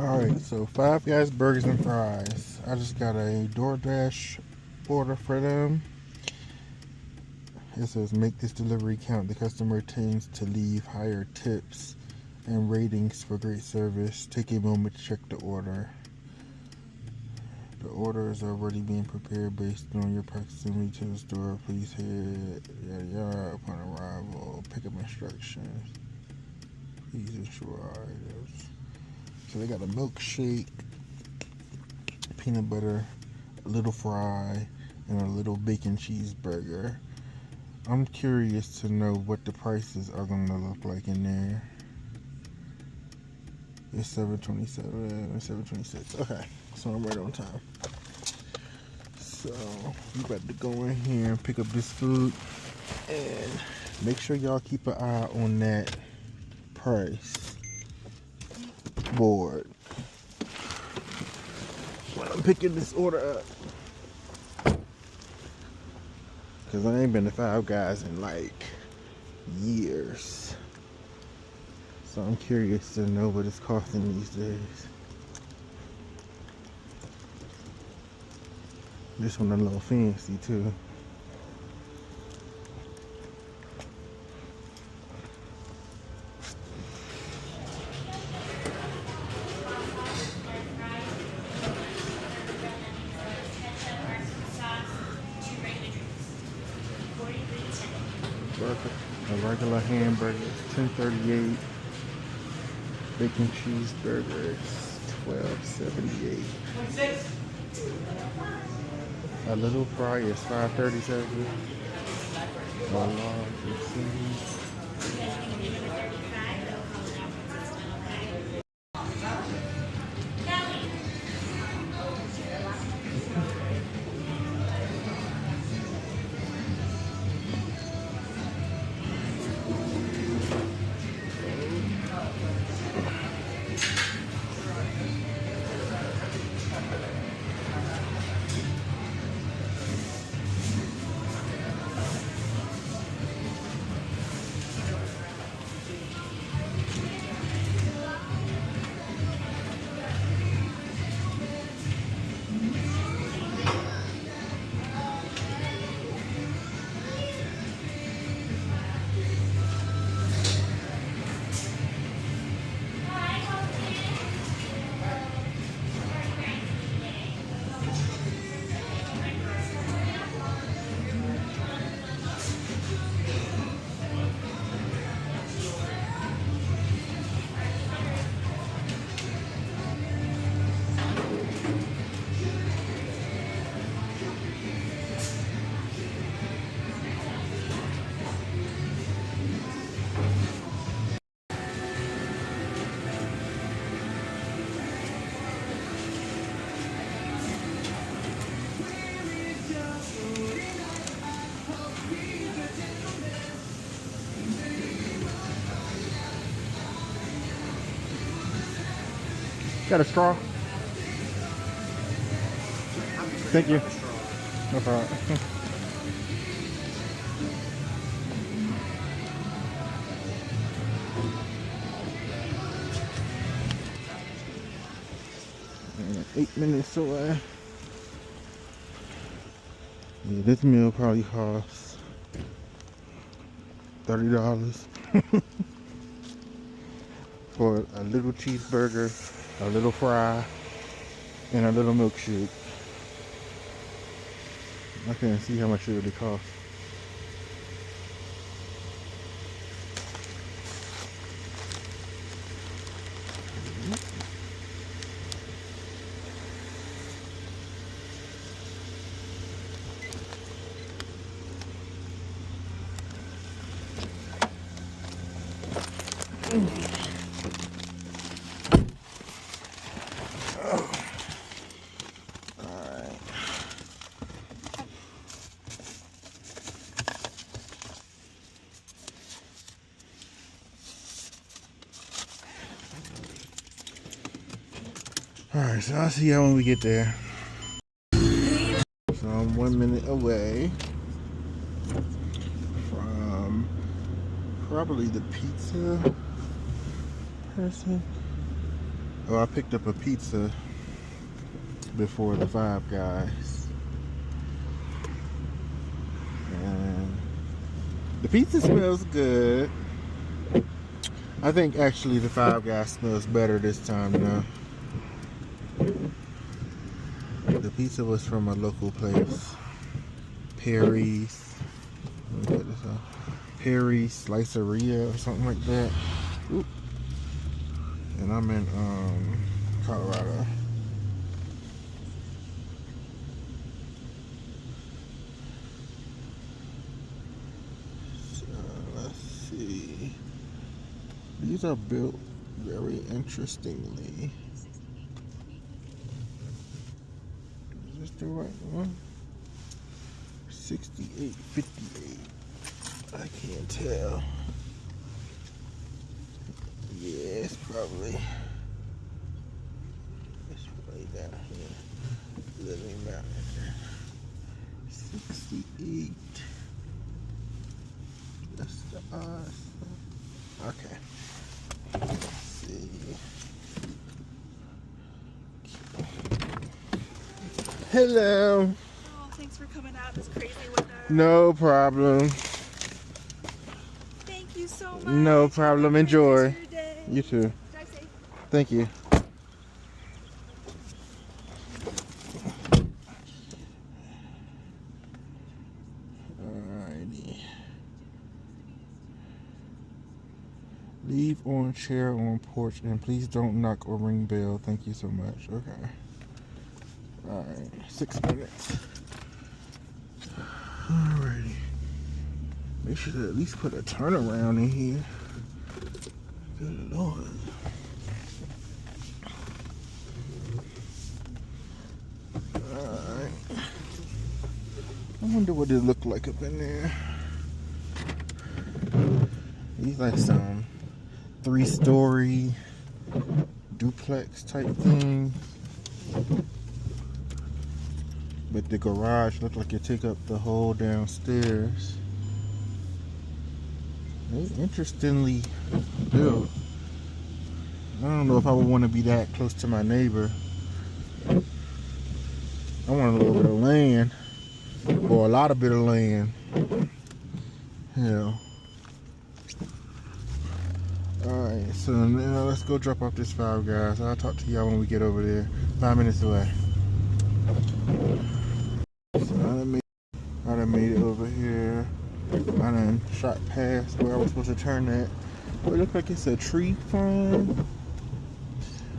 Alright, so Five Guys Burgers and Fries. I just got a DoorDash order for them. It says make this delivery count. The customer tends to leave higher tips and ratings for great service. Take a moment to check the order. The order is already being prepared based on your proximity to the store. Please head yada yada upon arrival. Pickup instructions. Please ensure items. So they got a milkshake, peanut butter, a little fry, and a little bacon cheeseburger. I'm curious to know what the prices are going to look like in there. It's 7:27 and 7:26. Okay, so I'm right on time. So we about to go in here and pick up this food, and make sure y'all keep an eye on that price board when I'm picking this order up, because I ain't been to Five Guys in like years, so I'm curious to know what it's costing these days. This one a little fancy too. A regular hamburger, $10.38. Bacon cheeseburger, $12.78. A little fry is $5.37. A large is got a straw? Thank you. No problem. 8 minutes away. Yeah, this meal probably costs $30 for a little cheeseburger, a little fry, and a little milkshake. I can't see how much it really costs. Alright, so I'll see y'all when we get there. So I'm 1 minute away from probably the pizza person. Oh, I picked up a pizza before the Five Guys. And the pizza smells good. I think actually the Five Guys smells better this time now. The pizza was from a local place. Perry's. Let me put this on. Perry's Sliceria or something like that. Oop. And I'm in Colorado. So let's see. These are built very interestingly. Is this the right one? 6858. I can't tell. Yeah, it's probably down here. Living Mountain. 68. That's the odds. Okay. Let's see. Hello. Oh, thanks for coming out this crazy weather. No problem. Thank you so much. No problem. Enjoy. You too. Drive safe. Thank you. Alrighty. Leave on chair on porch and please don't knock or ring bell. Thank you so much. Okay. Alright. 6 minutes. Alrighty. They should at least put a turnaround in here. Good Lord. Alright. I wonder what it looked like up in there. These like some 3-story duplex type thing. But the garage looked like it take up the whole downstairs. They interestingly built. I don't know if I would want to be that close to my neighbor. I want a little bit of land. Or a lot of bit of land. Hell. Alright, so now let's go drop off this Five Guys. I'll talk to y'all when we get over there. 5 minutes away. So I done made it over here. I done shot past where I was supposed to turn at. It looks like it's a tree farm.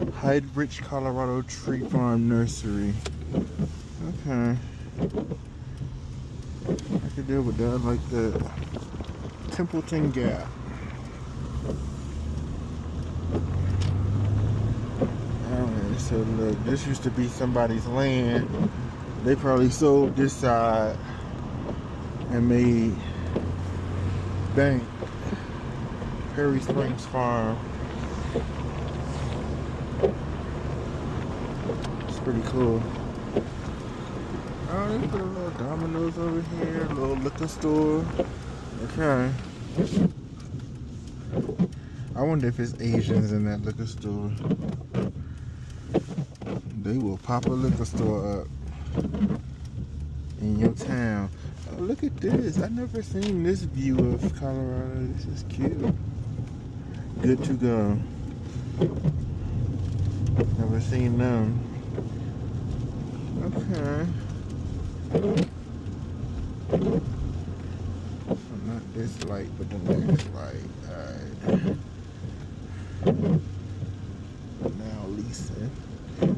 Highbridge, Colorado Tree Farm Nursery. Okay. I could deal with that. Like the Templeton Gap. Alright, so look, this used to be somebody's land. They probably sold this side and made bank. Perry Springs Farm. It's pretty cool. Oh, they put a little Domino's over here, a little liquor store. Okay. I wonder if it's Asians in that liquor store. They will pop a liquor store up in your town. Oh, look at this. I've never seen this view of Colorado. This is cute. Good to go. Never seen them. Okay. Not this light, but the next light. Alright. Now leasing.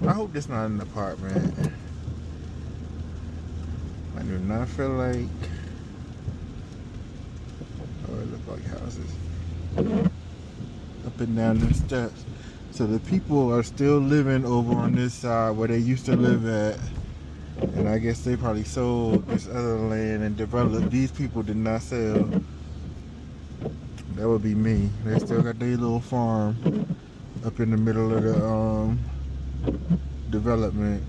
I hope this not an apartment. I do not feel like. Oh, it look like houses. Up and down the steps. So the people are still living over on this side where they used to live at. And I guess they probably sold this other land and developed. These people did not sell. That would be me. They still got their little farm up in the middle of the development.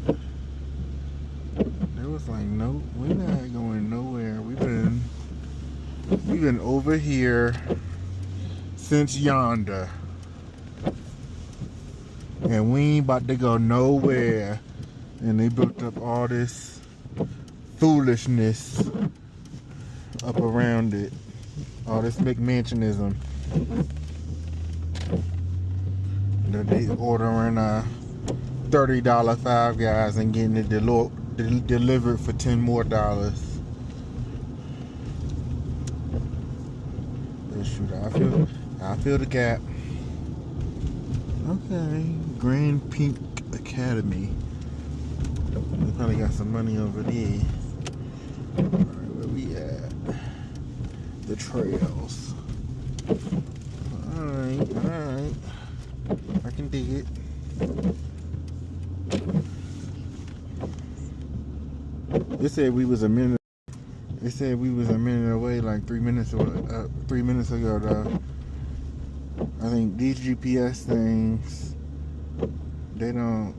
They was like, nope, we're not going nowhere. We've been over here since yonder. And we ain't about to go nowhere. And they built up all this foolishness up around it. All this McMansionism. They ordering $30 Five Guys and getting it delivered for $10 more. But shoot, I feel the gap. Okay, Grand Pink Academy. They probably got some money over there. Alright, where we at? The trails. Alright. I can dig it. They said we was a minute. They said we was a minute away, like 3 minutes ago. 3 minutes ago, though. I think these GPS things, they don't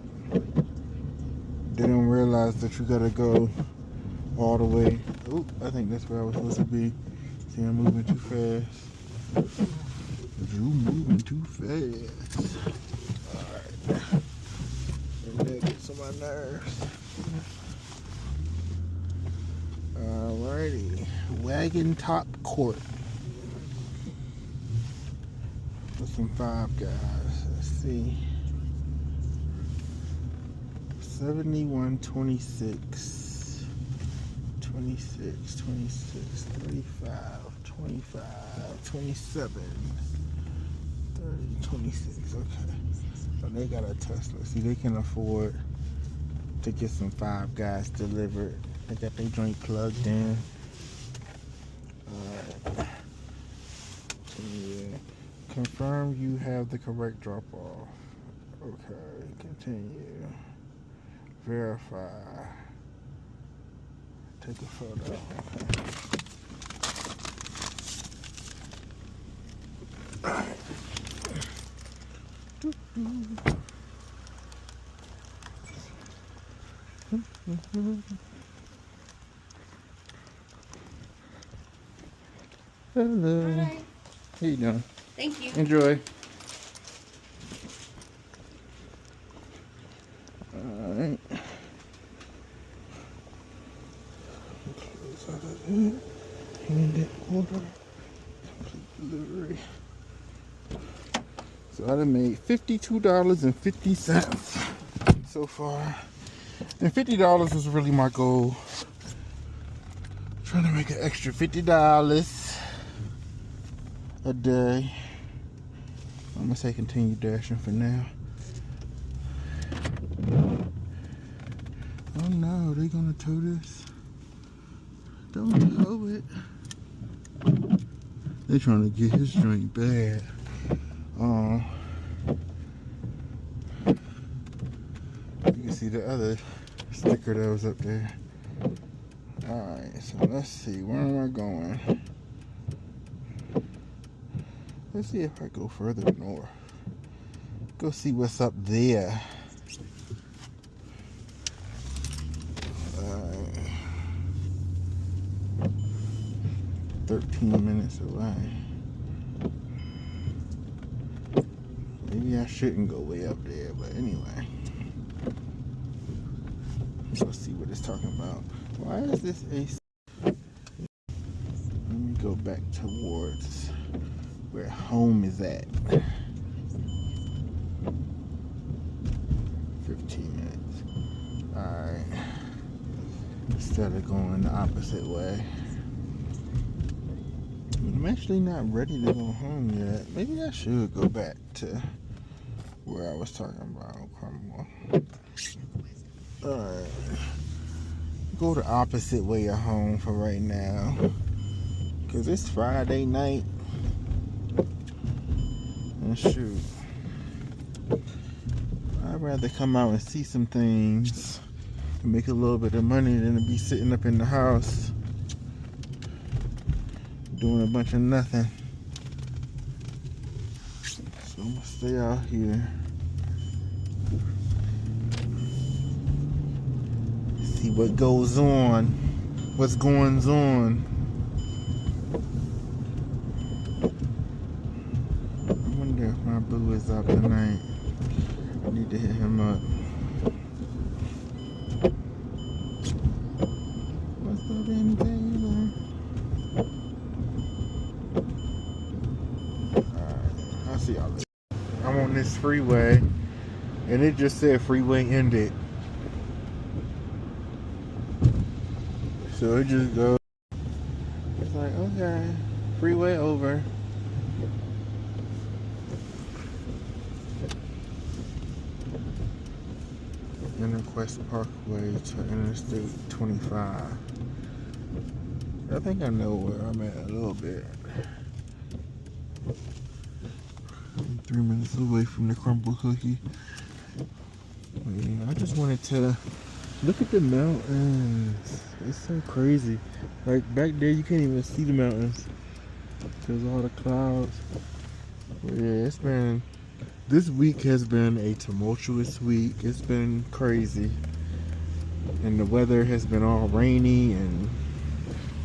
realize that you gotta go all the way. Oop, I think that's where I was supposed to be. See, I'm moving too fast. You moving too fast. Alright. And that gets on my nerves. Alrighty. Wagon Top Court. For some Five Guys. Let's see. 71, 26, 26, 26, 35, 25, 27, 30, 26. Okay. So they got a Tesla. See, they can afford to get some Five Guys delivered. They got their joint plugged in. Alright. Yeah. Confirm you have the correct drop off. Okay. Continue. Verify. Take a photo. Okay. Alright. Hello. Hi. How you doing? Thank you. Enjoy. Alright. Close out of it. Hand it order. Complete delivery. So I done made $52.50 so far. And $50 was really my goal. Trying to make an extra $50 a day. I'm gonna say continue dashing for now. Oh no, they gonna tow this? Don't tow it. They trying to get his joint bad. You can see the other sticker that was up there. Alright, so let's see, where am I going? Let's see if I go further north. Go see what's up there. 13 minutes away. Maybe I shouldn't go way up there, but anyway. Let's see what it's talking about. Why is this AC? Let me go back towards where home is at. 15 minutes. Alright. Instead of going the opposite way. I'm actually not ready to go home yet. Maybe I should go back to where I was talking about. Cromwell. Alright. Go the opposite way of home for right now. Cause it's Friday night. And shoot. I'd rather come out and see some things and make a little bit of money than to be sitting up in the house doing a bunch of nothing. So I'm gonna stay out here. See what goes on. What's going on. I wonder if my boo is up tonight. I need to hit him up. What's up, Danny Taylor? Alright, I'll see y'all later. I'm on this freeway, and it just said freeway ended. So it just goes. It's like, okay, freeway over. Interquest Parkway to Interstate 25. I think I know where I'm at a little bit. I'm 3 minutes away from the crumble cookie. Yeah, I just wanted to look at the mountains. It's so crazy. Like back there, you can't even see the mountains because of all the clouds. But yeah, this week has been a tumultuous week. It's been crazy. And the weather has been all rainy and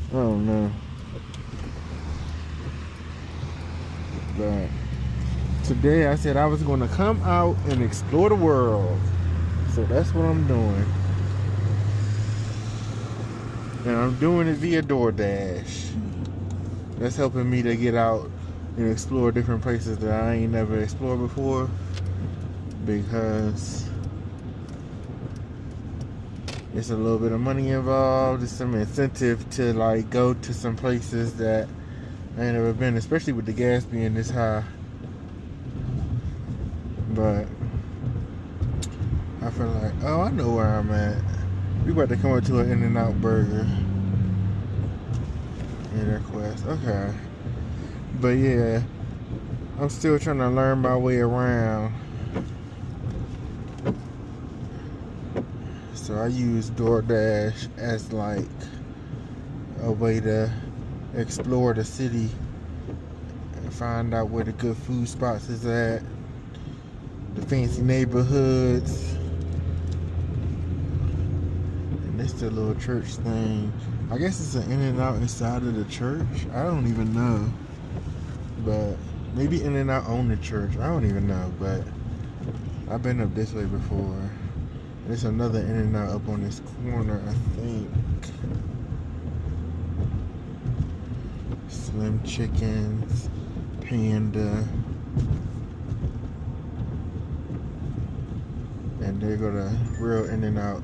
I don't know. But today I said I was going to come out and explore the world. So that's what I'm doing. And I'm doing it via DoorDash. That's helping me to get out and explore different places that I ain't never explored before, because it's a little bit of money involved. There's some incentive to like go to some places that I ain't never been, especially with the gas being this high. But I feel like, oh, I know where I'm at. We about to come up to an In-N-Out Burger. Interquest, okay. But yeah, I'm still trying to learn my way around. So I use DoorDash as like a way to explore the city and find out where the good food spots is at, the fancy neighborhoods. And this the little church thing. I guess it's an In-N-Out inside of the church. I don't even know. But maybe In-N-Out own the church. I don't even know, but I've been up this way before. There's another In-N-Out up on this corner, I think. Slim Chickens, Panda. And there go the real In-N-Out.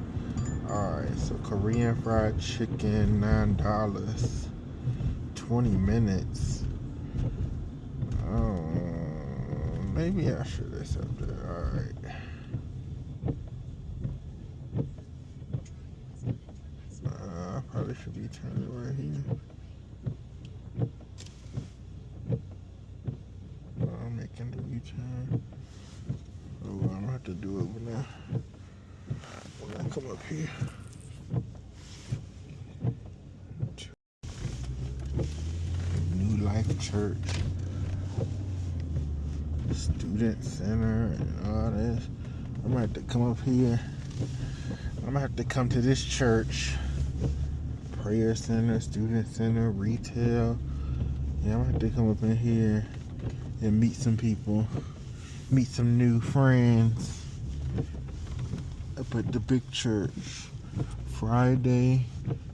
Alright, so Korean fried chicken, $9. 20 minutes. Oh, maybe I should have said that. Alright. I probably should be turning right here. I'm making the U-turn. Oh, I'm gonna have to do it when I come up here. New Life Church. Student Center and all this. I'm gonna have to come up here. I'm gonna have to come to this church. Prayer Center, Student Center, retail. Yeah, I'm gonna have to come up in here and meet some people. Meet some new friends. Up at the big church. Friday,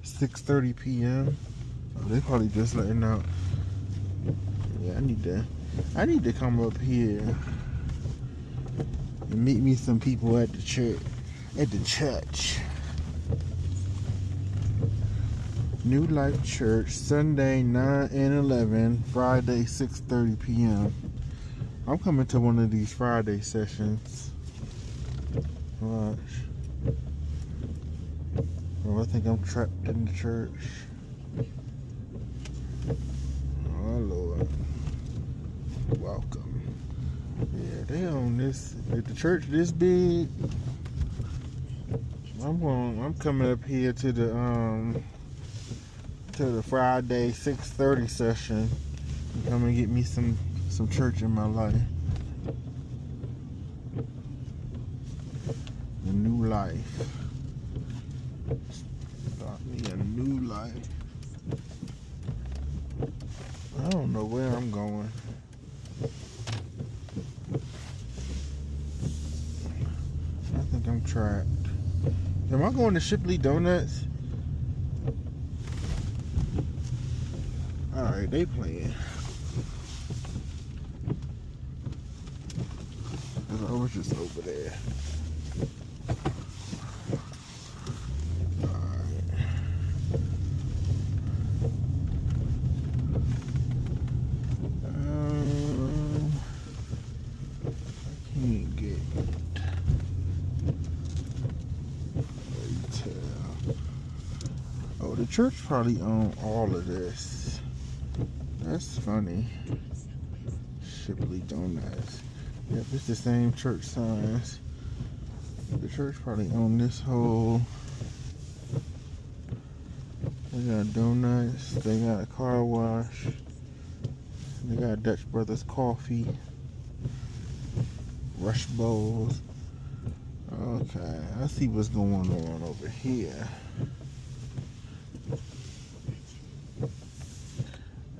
6:30 p.m. Oh, they probably just letting out. Yeah, I need to come up here and meet me some people at the church. New Life Church, Sunday 9 and 11, Friday 6:30 p.m. I'm coming to one of these Friday sessions. Watch. Oh, I think I'm trapped in the church. Oh Lord. Welcome. Yeah, they own this. If the church this big, I'm coming up here to the Friday 6:30 session. Come and get me some church in my life. A new life. Start me a new life. I don't know where I'm going. trapped. Am I going to Shipley Donuts? Alright, they playing. I was just over there. Oh, the church probably own all of this. That's funny. Shipley Donuts. Yep, it's the same church signs. The church probably own this whole. They got donuts. They got a car wash. They got Dutch Brothers Coffee. Rush Bowls. Okay, I see what's going on over here.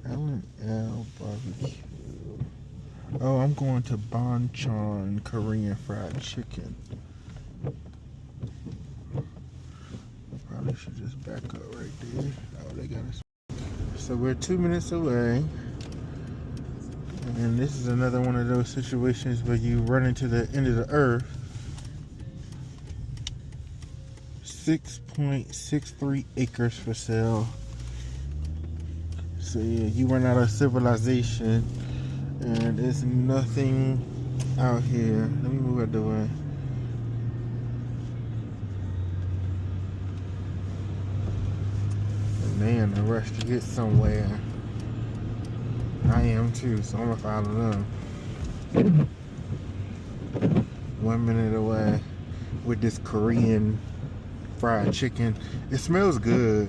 L&L Barbecue. Oh, I'm going to Bonchon Korean Fried Chicken. Probably should just back up right there. Oh, they got us. So we're 2 minutes away. And this is another one of those situations where you run into the end of the earth. 6.63 acres for sale. So yeah, you run out of civilization and there's nothing out here. Let me move out the way. Man, in a rush to get somewhere. I am too, so I'm gonna follow them. 1 minute away with this Korean fried chicken. It smells good.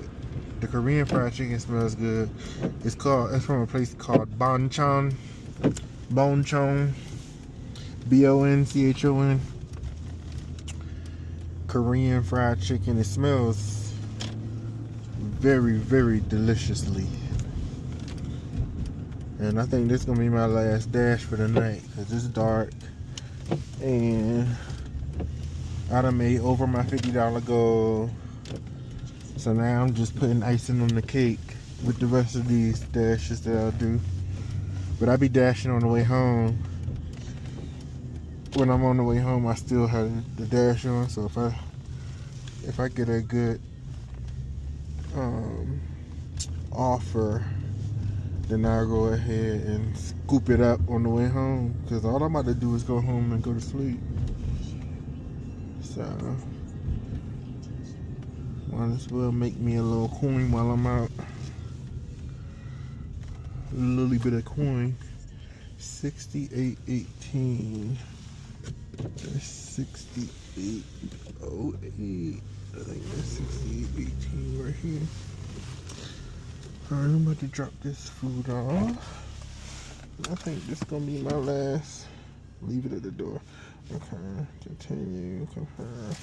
The Korean fried chicken smells good. It's from a place called Bonchon. Bonchon. Bonchon. Korean fried chicken. It smells very, very deliciously. And I think this is gonna be my last dash for the night because it's dark and I done made over my $50 goal. So now I'm just putting icing on the cake with the rest of these dashes that I'll do. But I'll be dashing on the way home. When I'm on the way home, I still have the dash on. So if I get a good offer, then I'll go ahead and scoop it up on the way home. Because all I'm about to do is go home and go to sleep. So might as well make me a little coin while I'm out. A little bit of coin. 68.18. That's 68.08. I think that's 68.18 right here. Alright, I'm about to drop this food off. I think this is gonna be my last. Leave it at the door. Okay, continue, confirm.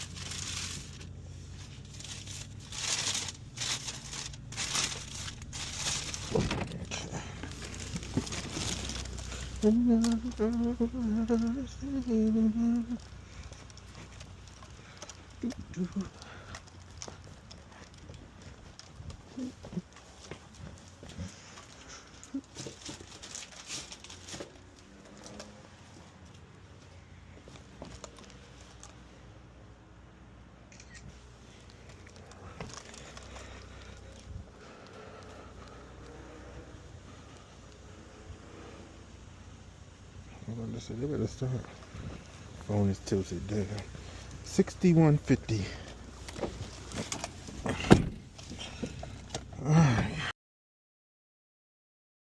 They better start. Phone is tilted down. 6150.